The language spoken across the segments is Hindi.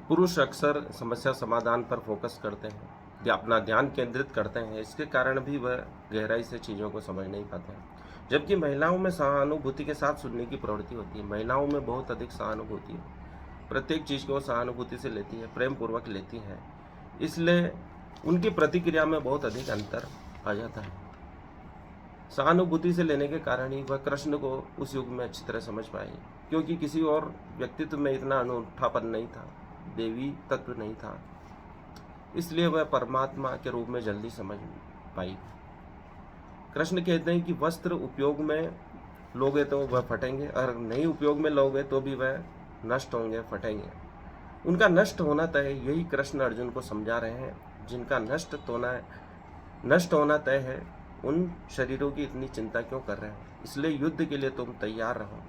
पुरुष अक्सर समस्या समाधान पर फोकस करते हैं या अपना ध्यान केंद्रित करते हैं। इसके कारण भी वह गहराई से चीज़ों को समझ नहीं पाते हैं। जबकि महिलाओं में सहानुभूति के साथ सुनने की प्रवृत्ति होती है। महिलाओं में बहुत अधिक सहानुभूति है। प्रत्येक चीज़ को सहानुभूति से लेती है, प्रेम पूर्वक लेती है। इसलिए उनकी प्रतिक्रिया में बहुत अधिक अंतर आ जाता है। सहानुभूति से लेने के कारण ही वह कृष्ण को उस युग में अच्छी तरह समझ पाई, क्योंकि किसी और व्यक्तित्व में इतना अनूठापन नहीं था, देवी तत्व नहीं था। इसलिए वह परमात्मा के रूप में जल्दी समझ पाई। कृष्ण कहते हैं कि वस्त्र उपयोग में लोगे तो वह फटेंगे, और नहीं उपयोग में लोगे तो भी वह नष्ट होंगे, फटेंगे। उनका नष्ट होना तय, यही कृष्ण अर्जुन को समझा रहे हैं। जिनका नष्ट होना तय है, उन शरीरों की इतनी चिंता क्यों कर रहे हो? इसलिए युद्ध के लिए तुम तैयार रहो।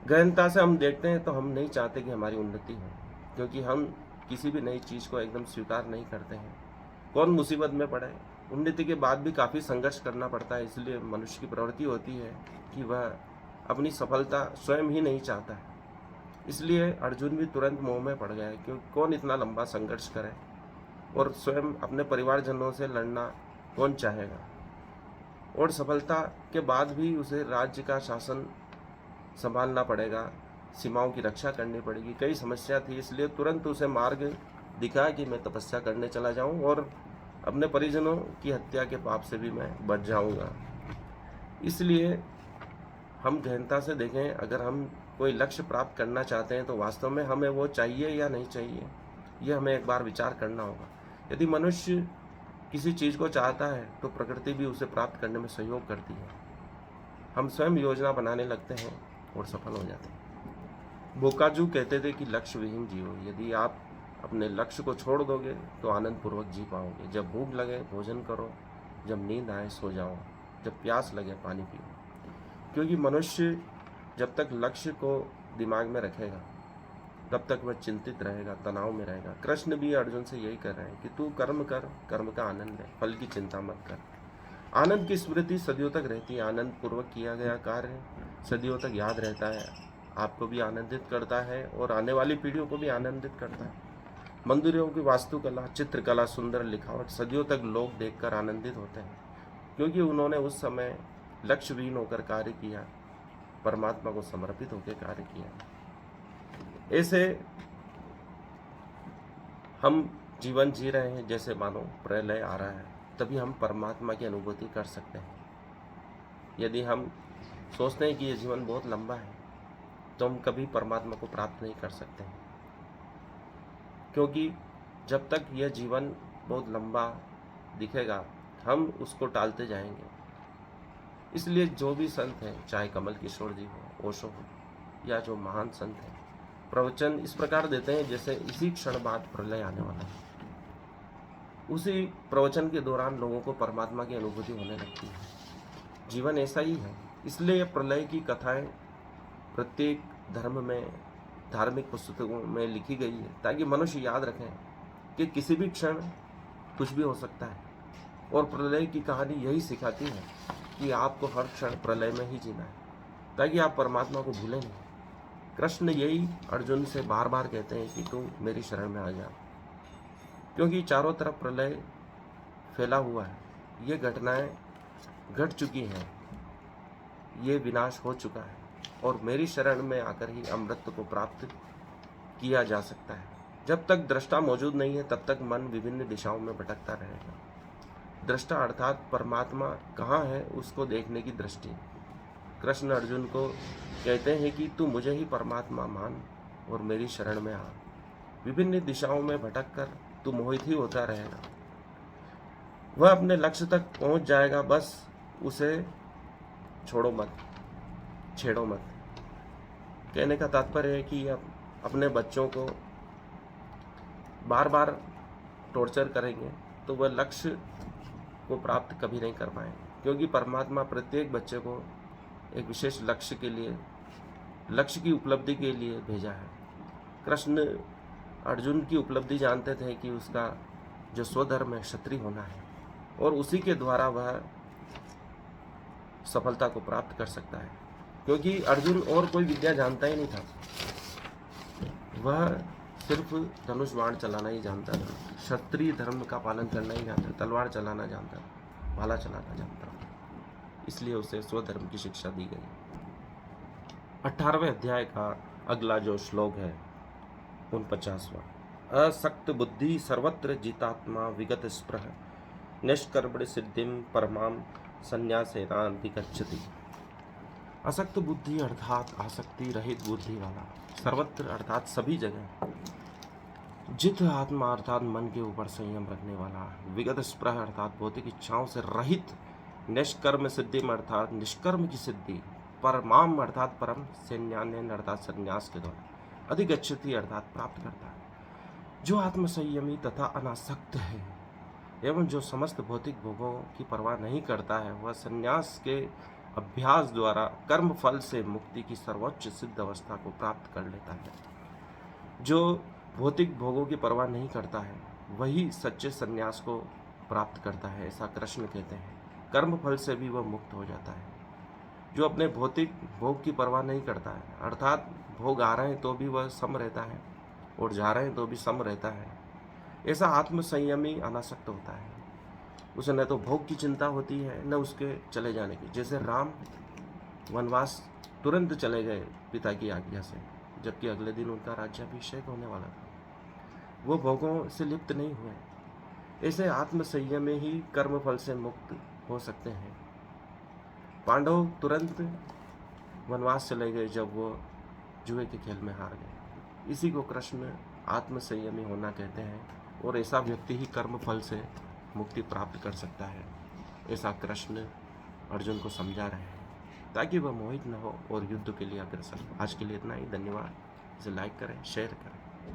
गहनता से हम देखते हैं तो हम नहीं चाहते कि हमारी उन्नति हो, क्योंकि हम किसी भी नई चीज़ को एकदम स्वीकार नहीं करते हैं। कौन मुसीबत में पड़े, उन्नति के बाद भी काफ़ी संघर्ष करना पड़ता है। इसलिए मनुष्य की प्रवृत्ति होती है कि वह अपनी सफलता स्वयं ही नहीं चाहता है। इसलिए अर्जुन भी तुरंत मोह में पड़ गया है, क्योंकि कौन इतना लंबा संघर्ष करे, और स्वयं अपने परिवारजनों से लड़ना कौन चाहेगा। और सफलता के बाद भी उसे राज्य का शासन संभालना पड़ेगा, सीमाओं की रक्षा करनी पड़ेगी, कई समस्या थी। इसलिए तुरंत उसे मार्ग दिखा कि मैं तपस्या करने चला जाऊं और अपने परिजनों की हत्या के पाप से भी मैं बच जाऊंगा। इसलिए हम गहनता से देखें, अगर हम कोई लक्ष्य प्राप्त करना चाहते हैं तो वास्तव में हमें वो चाहिए या नहीं चाहिए, यह हमें एक बार विचार करना होगा। यदि मनुष्य किसी चीज़ को चाहता है तो प्रकृति भी उसे प्राप्त करने में सहयोग करती है। हम स्वयं योजना बनाने लगते हैं और सफल हो जाते हैं। बोकाजू कहते थे कि लक्ष्य विहीन जियो। यदि आप अपने लक्ष्य को छोड़ दोगे तो आनंद पूर्वक जी पाओगे। जब भूख लगे भोजन करो, जब नींद आए सो जाओ, जब प्यास लगे पानी पियो। क्योंकि मनुष्य जब तक लक्ष्य को दिमाग में रखेगा तब तक वह चिंतित रहेगा, तनाव में रहेगा। कृष्ण भी अर्जुन से यही कर रहे हैं कि तू कर्म कर, कर्म का आनंद ले, फल की चिंता मत कर। आनंद की स्मृति सदियों तक रहती है। आनंद पूर्वक किया गया कार्य सदियों तक याद रहता है, आपको भी आनंदित करता है और आने वाली पीढ़ियों को भी आनंदित करता है। मंदिरों की वास्तुकला, चित्रकला, सुंदर लिखावट सदियों तक लोग देखकर आनंदित होते हैं, क्योंकि उन्होंने उस समय लक्ष्यहीन होकर कार्य किया, परमात्मा को समर्पित होकर कार्य किया। ऐसे हम जीवन जी रहे हैं जैसे मानो प्रलय आ रहा है, तभी हम परमात्मा की अनुभूति कर सकते हैं। यदि हम सोचते हैं कि ये जीवन बहुत लंबा है तो हम कभी परमात्मा को प्राप्त नहीं कर सकते हैं, क्योंकि जब तक यह जीवन बहुत लंबा दिखेगा हम उसको टालते जाएंगे। इसलिए जो भी संत हैं, चाहे कमल किशोर जी हो, ओशो हो, या जो महान संत हैं, प्रवचन इस प्रकार देते हैं जैसे इसी क्षण बाद प्रलय आने वाला है। उसी प्रवचन के दौरान लोगों को परमात्मा की अनुभूति होने लगती है। जीवन ऐसा ही है। इसलिए यह प्रलय की कथाएं प्रत्येक धर्म में, धार्मिक पुस्तकों में लिखी गई है, ताकि मनुष्य याद रखें कि किसी भी क्षण कुछ भी हो सकता है। और प्रलय की कहानी यही सिखाती है कि आपको हर क्षण प्रलय में ही जीना है, ताकि आप परमात्मा को भूलें नहीं। कृष्ण यही अर्जुन से बार बार कहते हैं कि तू मेरी शरण में आ जा, क्योंकि चारों तरफ प्रलय फैला हुआ है। ये घटनाएं घट चुकी हैं, ये विनाश हो चुका है, और मेरी शरण में आकर ही अमृत को प्राप्त किया जा सकता है। जब तक दृष्टा मौजूद नहीं है तब तक मन विभिन्न दिशाओं में भटकता रहेगा। दृष्टा अर्थात परमात्मा कहाँ है उसको देखने की दृष्टि। कृष्ण अर्जुन को कहते हैं कि तू मुझे ही परमात्मा मान और मेरी शरण में आ। विभिन्न दिशाओं में भटक कर तू मोहित ही होता रहेगा। वह अपने लक्ष्य तक पहुंच जाएगा, बस उसे छोड़ो मत, छेड़ो मत। कहने का तात्पर्य है कि आप अपने बच्चों को बार बार टॉर्चर करेंगे तो वह लक्ष्य को प्राप्त कभी नहीं कर पाएंगे, क्योंकि परमात्मा प्रत्येक बच्चे को एक विशेष लक्ष्य के लिए, लक्ष्य की उपलब्धि के लिए भेजा है। कृष्ण अर्जुन की उपलब्धि जानते थे कि उसका जो स्वधर्म है क्षत्रिय होना है, और उसी के द्वारा वह सफलता को प्राप्त कर सकता है, क्योंकि अर्जुन और कोई विद्या जानता ही नहीं था। वह सिर्फ धनुष बाण चलाना ही जानता था, क्षत्रिय धर्म का पालन करना ही जानता, तलवार चलाना जानता, भाला चलाना जानता, इसलिए उसे स्वधर्म की शिक्षा दी गई। 18वें अध्याय का अगला जो श्लोक है 49वां, असक्त बुद्धि सर्वत्र जितात्मा विगत स्पृह निष्कर्मण सिद्धिम परमाम संन्यासेनाधिगच्छति। असक्त बुद्धि अर्थात आसक्ति रहित बुद्धि वाला, सर्वत्र अर्थात सभी जगह, जित आत्मा अर्थात मन के ऊपर संयम रखने वाला, विगत स्पृह अर्थात भौतिक इच्छाओं से रहित, निष्कर्म सिद्धिम अर्थात निष्कर्म की सिद्धि, परमाम अर्थात परम, संन्यासेन अर्थात संन्यास के द्वारा, अधिगच्छति अर्थात प्राप्त करता है। जो आत्मसंयमी तथा अनासक्त है एवं जो समस्त भौतिक भोगों की परवाह नहीं करता है, वह संन्यास के अभ्यास द्वारा कर्म फल से मुक्ति की सर्वोच्च सिद्ध अवस्था को प्राप्त कर लेता है। जो भौतिक भोगों की परवाह नहीं करता है वही सच्चे संन्यास को प्राप्त करता है, ऐसा कृष्ण कहते हैं। कर्म फल से भी वह मुक्त हो जाता है। जो अपने भौतिक भोग की परवाह नहीं करता है, अर्थात भोग आ रहे हैं तो भी वह सम रहता है और जा रहे हैं तो भी सम रहता है, ऐसा आत्मसंयमी अनासक्त होता है। उसे न तो भोग की चिंता होती है न उसके चले जाने की। जैसे राम वनवास तुरंत चले गए पिता की आज्ञा से, जबकि अगले दिन उनका राज्याभिषेक होने वाला था, वो भोगों से लिप्त नहीं हुए। ऐसे आत्मसंयम में ही कर्म फल से मुक्त हो सकते हैं। पांडव तुरंत वनवास चले गए जब वो जुए के खेल में हार गए। इसी को कृष्ण आत्मसंयमी होना कहते हैं, और ऐसा व्यक्ति ही कर्म फल से मुक्ति प्राप्त कर सकता है, ऐसा कृष्ण अर्जुन को समझा रहे हैं, ताकि वह मोहित न हो और युद्ध के लिए अग्रसर हो। आज के लिए इतना ही। धन्यवाद। इसे लाइक करें, शेयर करें।